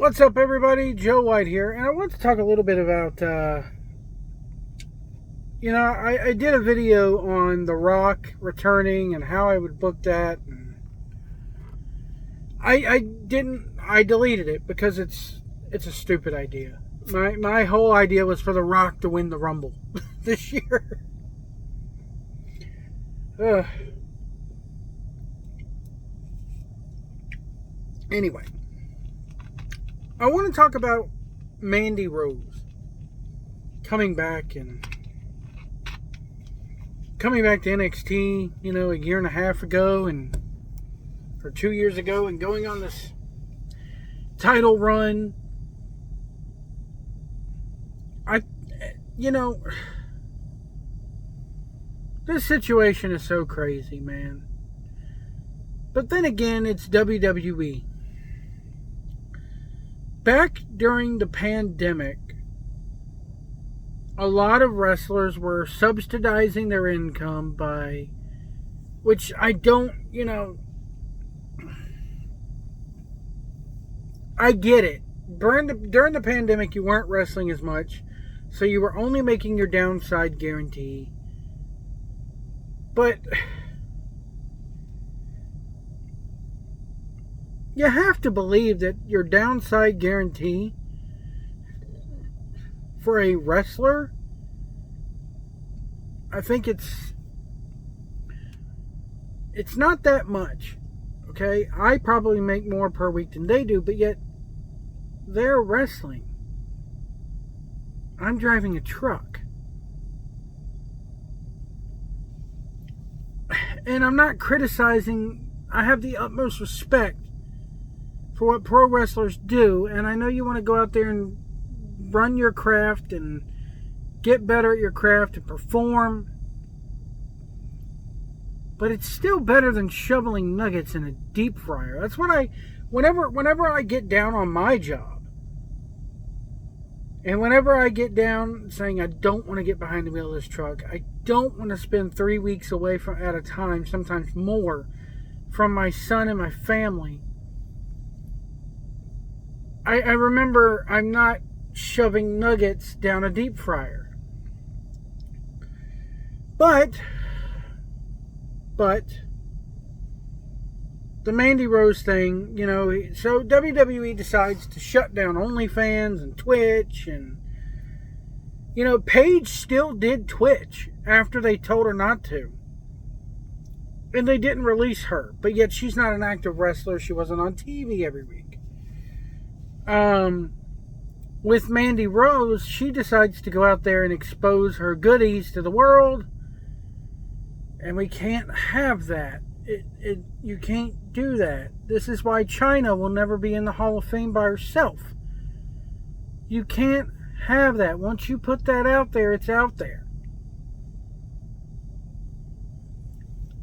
What's up, everybody? Joe White here, and I want to talk a little bit about, I did a video on The Rock returning and how I would book that. And I deleted it because it's a stupid idea. My whole idea was for The Rock to win the Rumble this year. Anyway. I want to talk about Mandy Rose coming back to NXT, a year and a half ago or 2 years ago, and going on this title run. This situation is so crazy, man. But then again, it's WWE. Back during the pandemic, a lot of wrestlers were subsidizing their income by, which I don't, I get it. During the pandemic, you weren't wrestling as much, so you were only making your downside guarantee. But you have to believe that your downside guarantee for a wrestler, I think it's not that much. Okay? I probably make more per week than they do, but yet they're wrestling. I'm driving a truck. And I'm not criticizing. I have the utmost respect for what pro wrestlers do, and I know you want to go out there and run your craft and get better at your craft and perform, but it's still better than shoveling nuggets in a deep fryer. That's what whenever I get down on my job, and whenever I get down saying I don't want to get behind the wheel of this truck, I don't want to spend 3 weeks away at a time, sometimes more, from my son and my family. I remember I'm not shoving nuggets down a deep fryer. But the Mandy Rose thing, so WWE decides to shut down OnlyFans and Twitch, and Paige still did Twitch after they told her not to. And they didn't release her, but yet she's not an active wrestler. She wasn't on TV every week. With Mandy Rose, she decides to go out there and expose her goodies to the world, and we can't have that. You can't do that. This is why China will never be in the Hall of Fame by herself. You can't have that. Once you put that out there, it's out there.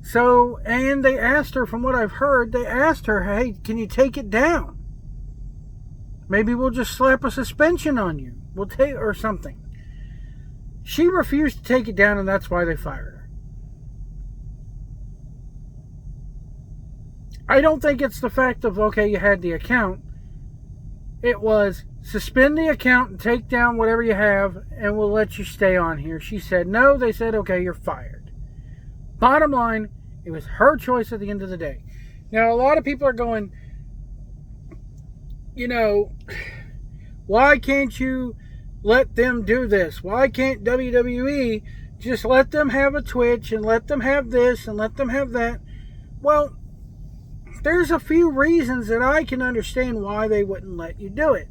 So, and they asked her, from what I've heard, hey, can you take it down? Maybe we'll just slap a suspension on you. Or something. She refused to take it down, and that's why they fired her. I don't think it's the fact of, okay, you had the account. It was, suspend the account and take down whatever you have, and we'll let you stay on here. She said no. They said, okay, you're fired. Bottom line, it was her choice at the end of the day. Now, a lot of people are going, why can't you let them do this? Why can't WWE just let them have a Twitch and let them have this and let them have that? Well, there's a few reasons that I can understand why they wouldn't let you do it.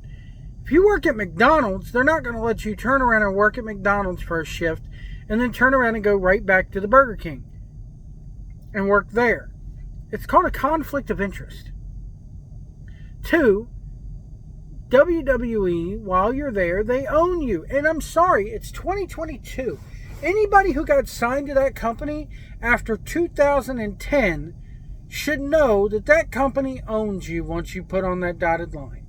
If you work at McDonald's, they're not going to let you turn around and work at McDonald's for a shift and then turn around and go right back to the Burger King and work there. It's called a conflict of interest. 2, WWE, while you're there, they own you. And I'm sorry, it's 2022. Anybody who got signed to that company after 2010 should know that that company owns you once you put on that dotted line.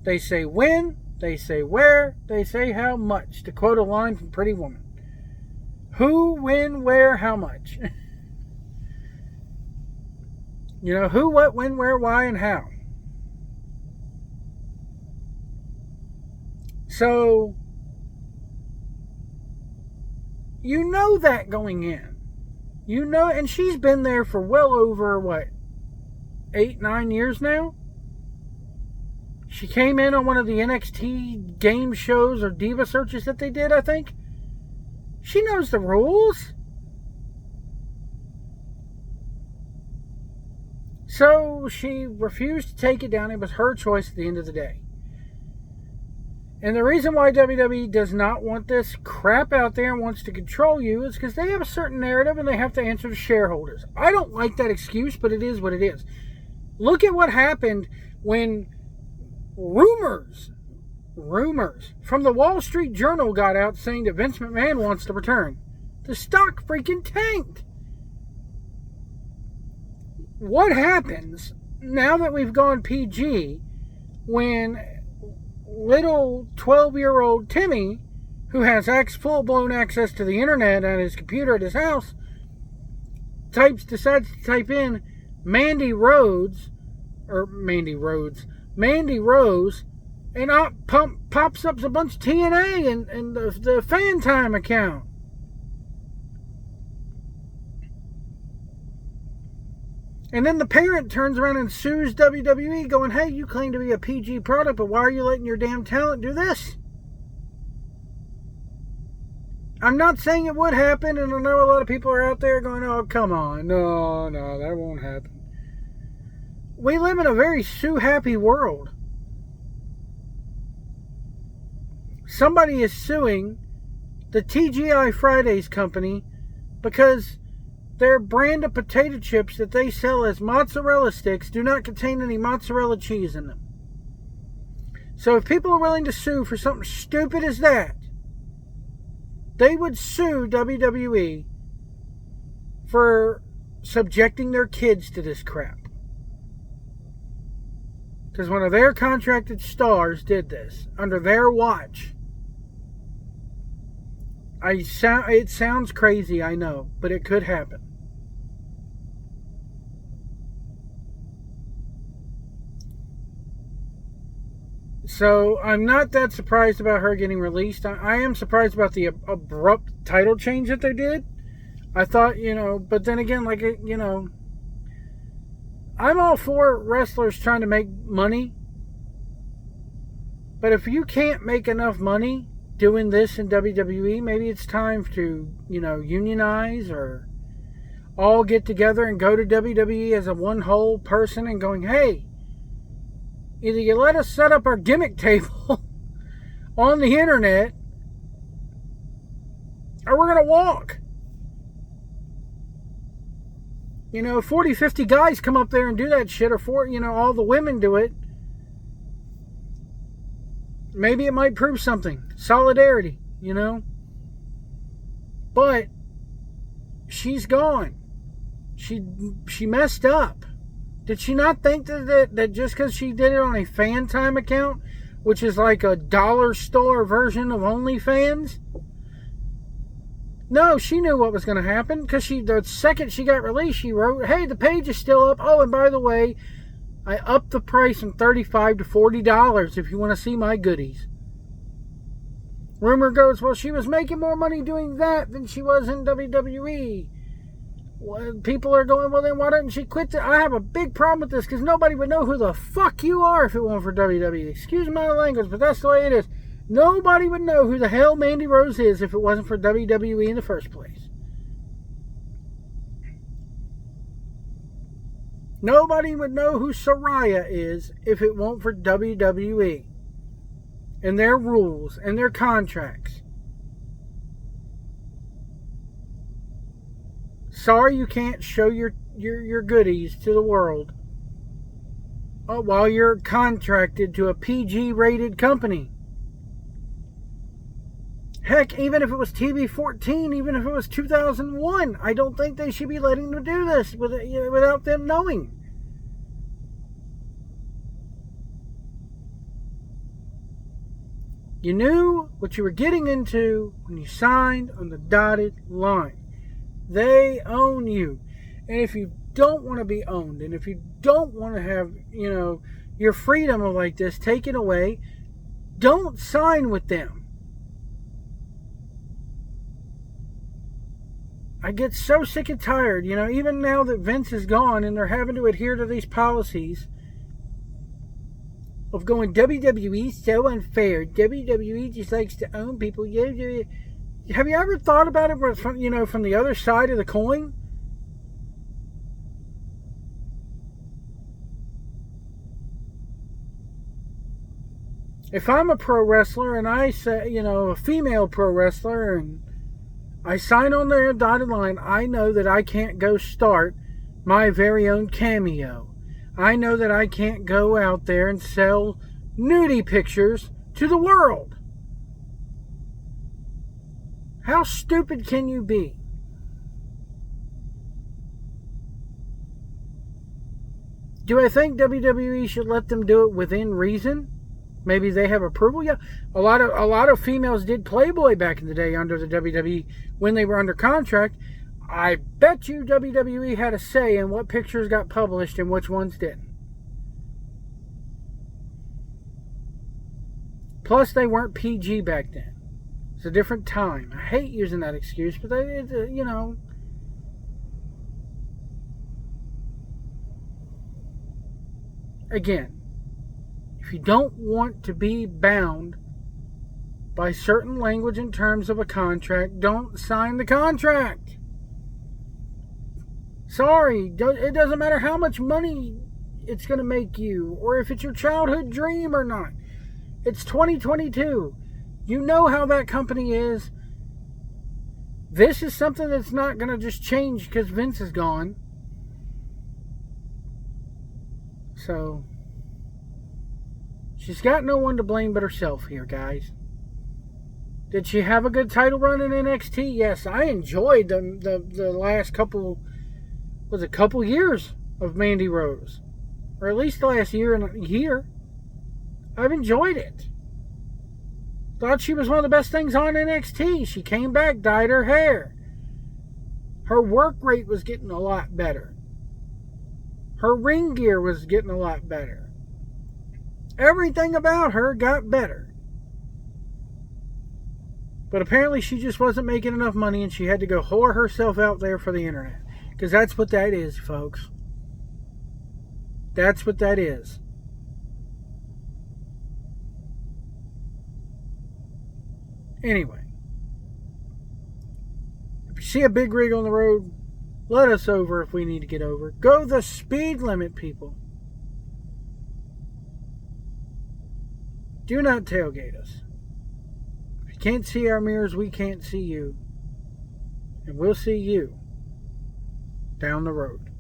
They say when, they say where, they say how much, to quote a line from Pretty Woman. Who, when, where, how much. Who, what, when, where, why, and how. So, you know that going in. You know, and she's been there for well over, 8, 9 years now? She came in on one of the NXT game shows or Diva searches that they did, I think. She knows the rules. So she refused to take it down. It was her choice at the end of the day. And the reason why WWE does not want this crap out there and wants to control you is because they have a certain narrative and they have to answer to shareholders. I don't like that excuse, but it is what it is. Look at what happened when rumors from the Wall Street Journal got out saying that Vince McMahon wants to return. The stock freaking tanked. What happens now that we've gone PG when little 12-year-old Timmy, who has full-blown access to the internet on his computer at his house, decides to type in Mandy Rose, and pops up a bunch of TNA and the Fan Time account. And then the parent turns around and sues WWE going, hey, you claim to be a PG product, but why are you letting your damn talent do this? I'm not saying it would happen, and I know a lot of people are out there going, oh, come on. No, that won't happen. We live in a very sue-happy world. Somebody is suing the TGI Fridays company because their brand of potato chips that they sell as mozzarella sticks do not contain any mozzarella cheese in them. So if people are willing to sue for something stupid as that, they would sue WWE for subjecting their kids to this crap. Because one of their contracted stars did this under their watch. It sounds crazy, I know, but it could happen. So I'm not that surprised about her getting released. I am surprised about the abrupt title change that they did. I thought, but then again, I'm all for wrestlers trying to make money. But if you can't make enough money doing this in WWE, maybe it's time to, unionize or all get together and go to WWE as a one whole person and going, hey, either you let us set up our gimmick table on the internet, or we're going to walk. 40, 50 guys come up there and do that shit, or all the women do it. Maybe it might prove something. Solidarity, But she's gone. She messed up. Did she not think that just because she did it on a Fan Time account, which is like a dollar store version of OnlyFans? No, she knew what was going to happen because the second she got released, she wrote, hey, the page is still up. Oh, and by the way, I upped the price from $35 to $40 if you want to see my goodies. Rumor goes, well, she was making more money doing that than she was in WWE. Well, people are going, well, then why didn't she quit? I have a big problem with this because nobody would know who the fuck you are if it weren't for WWE. Excuse my language, but that's the way it is. Nobody would know who the hell Mandy Rose is if it wasn't for WWE in the first place. Nobody would know who Saraya is if it weren't for WWE and their rules and their contracts. Sorry you can't show your goodies to the world while you're contracted to a PG-rated company. Heck, even if it was TV-14, even if it was 2001, I don't think they should be letting them do this without them knowing. You knew what you were getting into when you signed on the dotted line. They own you. And if you don't want to be owned, and if you don't want to have, your freedom of like this taken away, Don't sign with them. I get so sick and tired, even now that Vince is gone and they're having to adhere to these policies of going, WWE so unfair. WWE just likes to own people. Have you ever thought about it from the other side of the coin? If I'm a pro wrestler and I say, a female pro wrestler, and I sign on their dotted line, I know that I can't go start my very own cameo. I know that I can't go out there and sell nudie pictures to the world. How stupid can you be? Do I think WWE should let them do it within reason? Maybe they have approval. Yeah, a lot of females did Playboy back in the day under the WWE when they were under contract. I bet you WWE had a say in what pictures got published and which ones didn't. Plus, they weren't PG back then. It's a different time. I hate using that excuse, but Again, if you don't want to be bound by certain language in terms of a contract, don't sign the contract. Sorry, it doesn't matter how much money it's going to make you, or if it's your childhood dream or not. It's 2022. You know how that company is. This is something that's not going to just change because Vince is gone. So, she's got no one to blame but herself here, guys. Did she have a good title run in NXT? Yes, I enjoyed the last couple years of Mandy Rose. Or at least the last year and a year. I've enjoyed it. Thought she was one of the best things on NXT. She came back, dyed her hair. Her work rate was getting a lot better. Her ring gear was getting a lot better. Everything about her got better. But apparently she just wasn't making enough money and she had to go whore herself out there for the internet. Because that's what that is, folks. That's what that is. Anyway. If you see a big rig on the road, let us over if we need to get over. Go the speed limit, people. Do not tailgate us. If you can't see our mirrors, we can't see you. And we'll see you down the road.